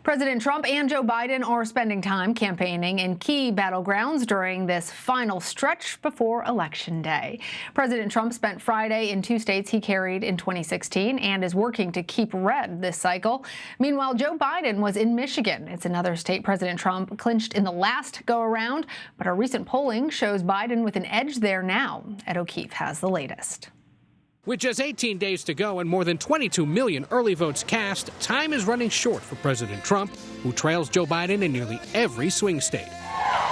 President Trump and Joe Biden are spending time campaigning in key battlegrounds during this final stretch before Election Day. President Trump spent Friday in 2 states he carried in 2016 and is working to keep red this cycle. Meanwhile, Joe Biden was in Michigan. It's another state President Trump clinched in the last go-around, but our recent polling shows Biden with an edge there now. Ed O'Keefe has the latest. With just 18 days to go and more than 22 million early votes cast, time is running short for President Trump, who trails Joe Biden in nearly every swing state.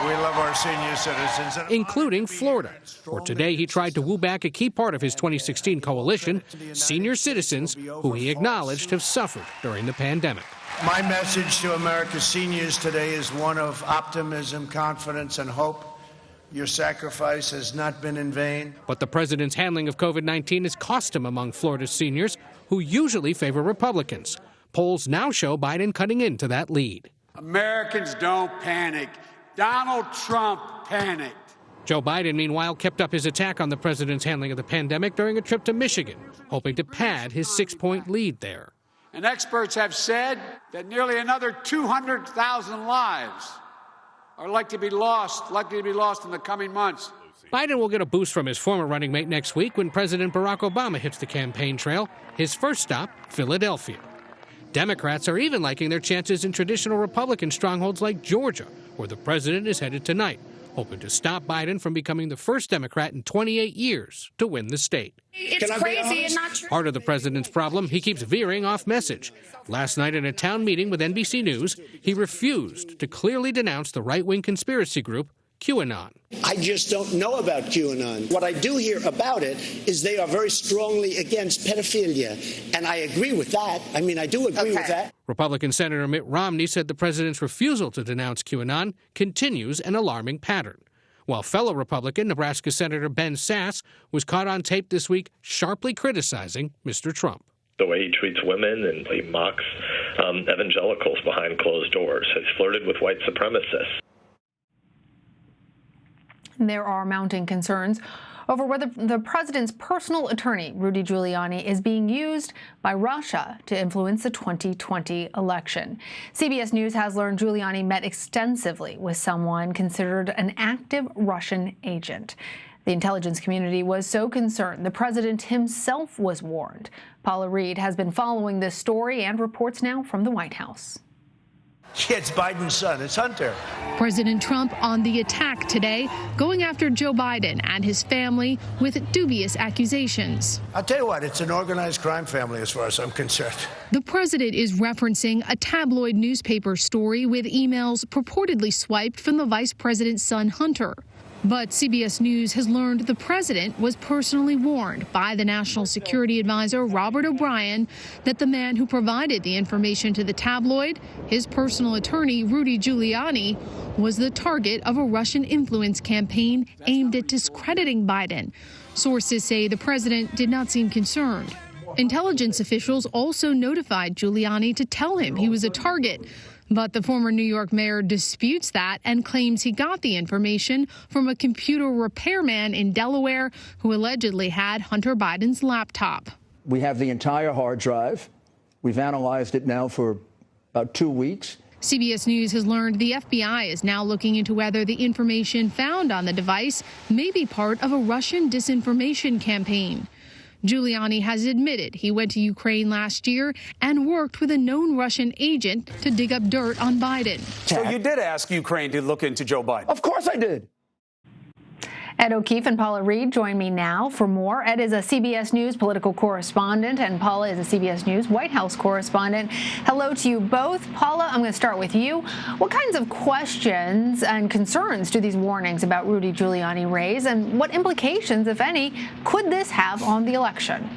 We love our senior citizens, including Florida, where today he tried to woo back a key part of his 2016 coalition, senior citizens who he acknowledged have suffered during the pandemic. My message to America's seniors today is one of optimism, confidence, and hope. Your sacrifice has not been in vain. But the president's handling of COVID-19 has cost him among Florida's seniors, who usually favor Republicans. Polls now show Biden cutting into that lead. Americans don't panic. Donald Trump panicked. Joe Biden, meanwhile, kept up his attack on the president's handling of the pandemic during a trip to Michigan, hoping to pad his 6-point lead there. And experts have said that nearly another 200,000 lives are likely to be lost in the coming months. Biden will get a boost from his former running mate next week when President Barack Obama hits the campaign trail, his first stop, Philadelphia. Democrats are even liking their chances in traditional Republican strongholds like Georgia, where the president is headed tonight, hoping to stop Biden from becoming the first Democrat in 28 years to win the state. It's crazy and not true. Part of the president's problem, he keeps veering off message. Last night in a town meeting with NBC News, he refused to clearly denounce the right-wing conspiracy group QAnon. I just don't know about QAnon. What I do hear about it is they are very strongly against pedophilia, and I agree with that. I mean, I do agree with that. Republican Senator Mitt Romney said the president's refusal to denounce QAnon continues an alarming pattern, while fellow Republican Nebraska Senator Ben Sasse was caught on tape this week sharply criticizing Mr. Trump. The way he treats women and he mocks evangelicals behind closed doors. He's flirted with white supremacists. There are mounting concerns over whether the president's personal attorney, Rudy Giuliani, is being used by Russia to influence the 2020 election. CBS News has learned Giuliani met extensively with someone considered an active Russian agent. The intelligence community was so concerned the president himself was warned. Paula Reid has been following this story and reports now from the White House. Yeah, it's Biden's son. It's Hunter. President Trump on the attack today, going after Joe Biden and his family with dubious accusations. I'll tell you what, it's an organized crime family as far as I'm concerned. The president is referencing a tabloid newspaper story with emails purportedly swiped from the vice president's son, Hunter. But CBS News has learned the president was personally warned by the National Security Advisor, Robert O'Brien, that the man who provided the information to the tabloid, his personal attorney, Rudy Giuliani, was the target of a Russian influence campaign aimed at discrediting Biden. Sources say the president did not seem concerned. Intelligence officials also notified Giuliani to tell him he was a target. But the former New York mayor disputes that and claims he got the information from a computer repairman in Delaware who allegedly had Hunter Biden's laptop. We have the entire hard drive. We've analyzed it now for about 2 weeks. CBS News has learned the FBI is now looking into whether the information found on the device may be part of a Russian disinformation campaign. Giuliani has admitted he went to Ukraine last year and worked with a known Russian agent to dig up dirt on Biden. So you did ask Ukraine to look into Joe Biden? Of course I did. Ed O'Keefe and Paula Reid join me now for more. Ed is a CBS News political correspondent, and Paula is a CBS News White House correspondent. Hello to you both. Paula, I'm going to start with you. What kinds of questions and concerns do these warnings about Rudy Giuliani raise, and what implications, if any, could this have on the election?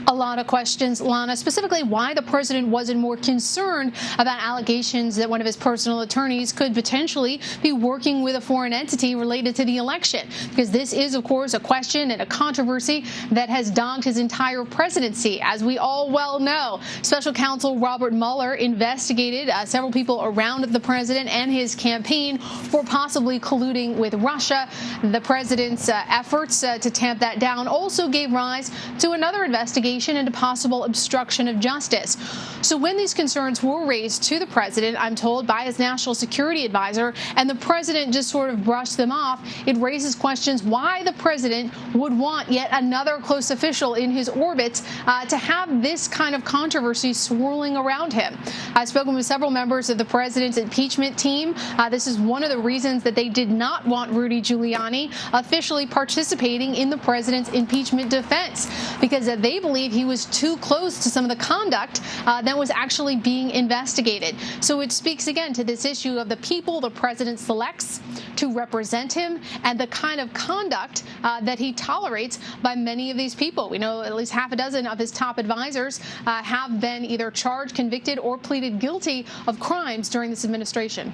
A lot of questions, Lana, specifically why the president wasn't more concerned about allegations that one of his personal attorneys could potentially be working with a foreign entity related to the election. Because this is, of course, a question and a controversy that has dogged his entire presidency. As we all well know, Special Counsel Robert Mueller investigated several people around the president and his campaign for possibly colluding with Russia. The president's efforts to tamp that down also gave rise to another investigation investigation into possible obstruction of justice. So when these concerns were raised to the president, I'm told, by his national security advisor, and the president just sort of brushed them off, it raises questions why the president would want yet another close official in his orbit to have this kind of controversy swirling around him. I've spoken with several members of the president's impeachment team. This is one of the reasons that they did not want Rudy Giuliani officially participating in the president's impeachment defense, because they believe he was too close to some of the conduct that was actually being investigated. So it speaks again to this issue of the people the president selects to represent him and the kind of conduct that he tolerates by many of these people. We know at least half a dozen of his top advisors have been either charged, convicted, or pleaded guilty of crimes during this administration.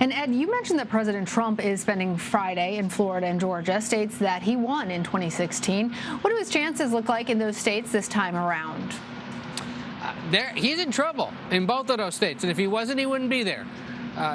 And Ed, you mentioned that President Trump is spending Friday in Florida and Georgia, states that he won in 2016. What do his chances look like in those states this time around? He's in trouble in both of those states, and if he wasn't, he wouldn't be there.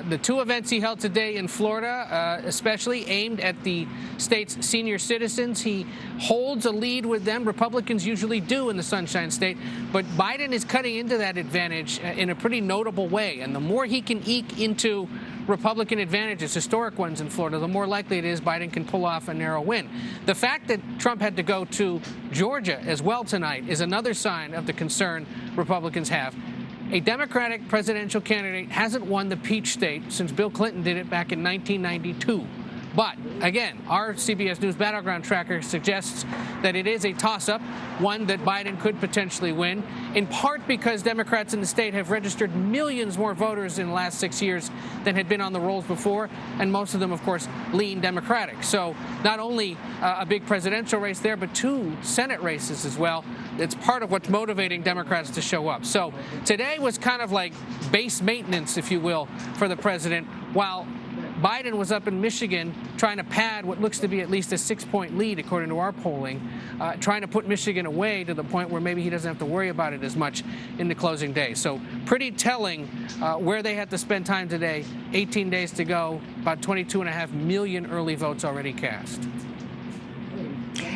The two events he held today in Florida, especially aimed at the state's senior citizens, he holds a lead with them. Republicans usually do in the Sunshine State, but Biden is cutting into that advantage in a pretty notable way. And the more he can eke into Republican advantages, historic ones in Florida, the more likely it is Biden can pull off a narrow win. The fact that Trump had to go to Georgia as well tonight is another sign of the concern Republicans have. A Democratic presidential candidate hasn't won the Peach State since Bill Clinton did it back in 1992. But, again, our CBS News Battleground tracker suggests that it is a toss-up, one that Biden could potentially win, in part because Democrats in the state have registered millions more voters in the last 6 years than had been on the rolls before, and most of them, of course, lean Democratic. So not only a big presidential race there, but 2 Senate races as well. It's part of what's motivating Democrats to show up. So today was kind of like base maintenance, if you will, for the president, while Biden was up in Michigan trying to pad what looks to be at least a 6-point lead, according to our polling, trying to put Michigan away to the point where maybe he doesn't have to worry about it as much in the closing day. So pretty telling where they had to spend time today. 18 days to go, about 22.5 million early votes already cast.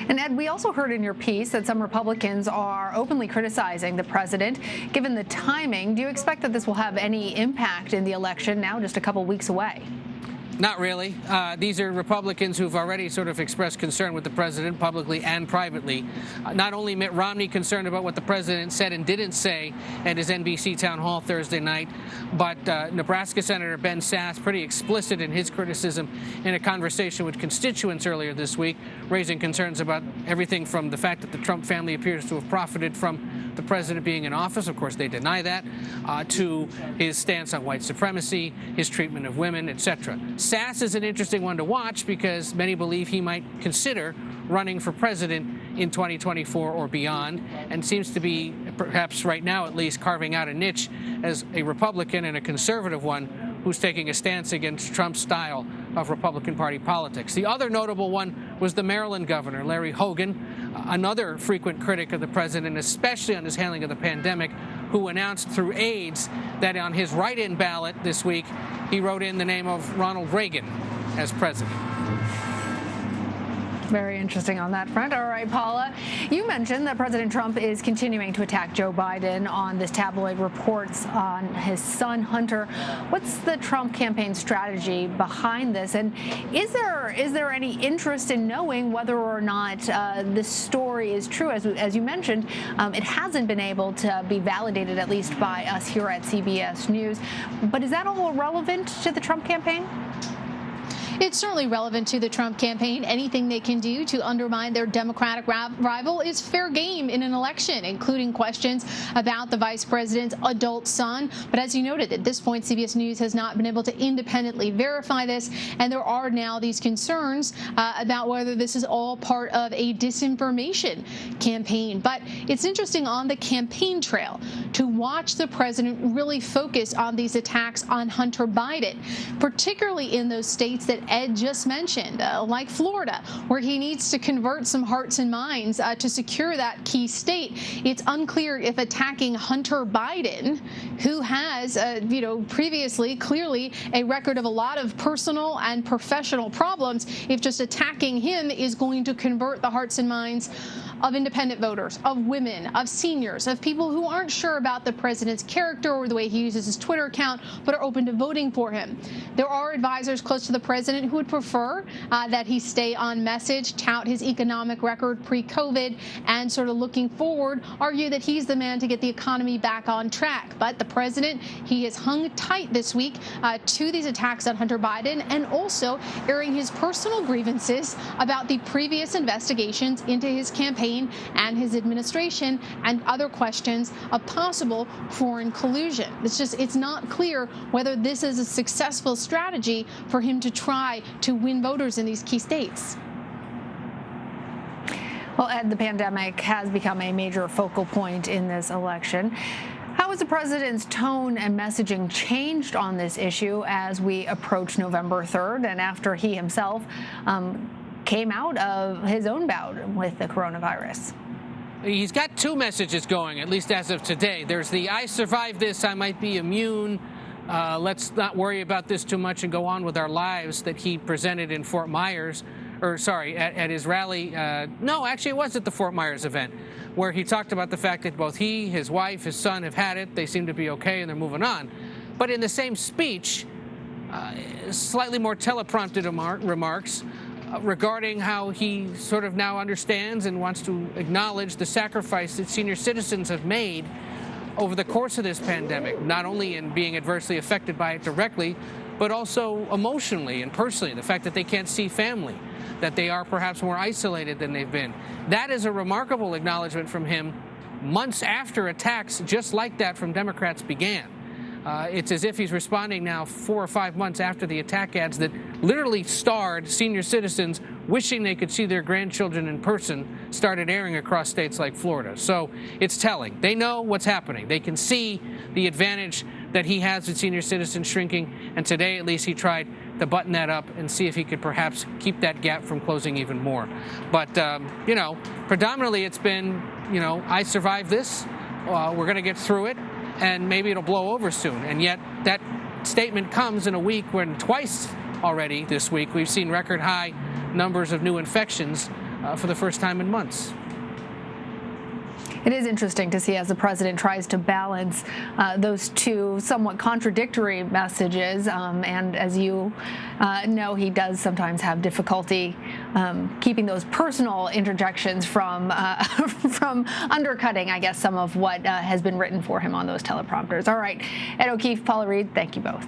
And Ed, we also heard in your piece that some Republicans are openly criticizing the president. Given the timing, do you expect that this will have any impact in the election now just a couple weeks away? Not really. These are Republicans who've already sort of expressed concern with the president publicly and privately. Not only Mitt Romney concerned about what the president said and didn't say at his NBC town hall Thursday night, but Nebraska Senator Ben Sasse pretty explicit in his criticism in a conversation with constituents earlier this week, raising concerns about everything from the fact that the Trump family appears to have profited from the president being in office. Of course, they deny that, to his stance on white supremacy, his treatment of women, etc. Sasse is an interesting one to watch because many believe he might consider running for president in 2024 or beyond, and seems to be, perhaps right now at least, carving out a niche as a Republican and a conservative one who's taking a stance against Trump's style of Republican Party politics. The other notable one was the Maryland governor, Larry Hogan, another frequent critic of the president, especially on his handling of the pandemic, who announced through aides that on his write-in ballot this week, he wrote in the name of Ronald Reagan as president. Very interesting on that front. All right, Paula, you mentioned that President Trump is continuing to attack Joe Biden on this tabloid reports on his son, Hunter. What's the Trump campaign strategy behind this? And is there any interest in knowing whether or not this story is true? As you mentioned, it hasn't been able to be validated, at least by us here at CBS News. But is that all relevant to the Trump campaign? It's certainly relevant to the Trump campaign. Anything they can do to undermine their Democratic rival is fair game in an election, including questions about the vice president's adult son. But as you noted, at this point, CBS News has not been able to independently verify this, and there are now these concerns about whether this is all part of a disinformation campaign. But it's interesting on the campaign trail to watch the president really focus on these attacks on Hunter Biden, particularly in those states that Ed just mentioned, like Florida, where he needs to convert some hearts and minds to secure that key state. It's unclear if attacking Hunter Biden, who has, previously clearly a record of a lot of personal and professional problems, if just attacking him is going to convert the hearts and minds of independent voters, of women, of seniors, of people who aren't sure about the president's character or the way he uses his Twitter account, but are open to voting for him. There are advisors close to the president who would prefer that he stay on message, tout his economic record pre-COVID, and sort of looking forward, argue that he's the man to get the economy back on track. But the president, he has hung tight this week to these attacks on Hunter Biden, and also airing his personal grievances about the previous investigations into his campaign and his administration, and other questions of possible foreign collusion. It's not clear whether this is a successful strategy for him to try to win voters in these key states. Well, Ed, the pandemic has become a major focal point in this election. How has the president's tone and messaging changed on this issue as we approach November 3rd and after he himself came out of his own bout with the coronavirus? He's got two messages going, at least as of today. There's the "I survived this, I might be immune. Let's not worry about this too much and go on with our lives," that he presented in Fort Myers. At his rally. No, actually, it was at the Fort Myers event, where he talked about the fact that both he, his wife, his son have had it. They seem to be okay, and they're moving on. But in the same speech, slightly more teleprompted remarks regarding how he sort of now understands and wants to acknowledge the sacrifice that senior citizens have made over the course of this pandemic, not only in being adversely affected by it directly, but also emotionally and personally, the fact that they can't see family, that they are perhaps more isolated than they've been. That is a remarkable acknowledgement from him months after attacks just like that from Democrats began. It's as if he's responding now 4 or 5 months after the attack ads that literally starred senior citizens wishing they could see their grandchildren in person started airing across states like Florida. So it's telling. They know what's happening. They can see the advantage that he has with senior citizens shrinking, and today at least he tried to button that up and see if he could perhaps keep that gap from closing even more. But, predominantly it's been, I survived this, we're going to get through it, and maybe it'll blow over soon. And yet that statement comes in a week when twice already this week we've seen record high numbers of new infections for the first time in months. It is interesting to see as the president tries to balance those two somewhat contradictory messages. And as you know, he does sometimes have difficulty keeping those personal interjections from undercutting, I guess, some of what has been written for him on those teleprompters. All right, Ed O'Keefe, Paula Reid, thank you both.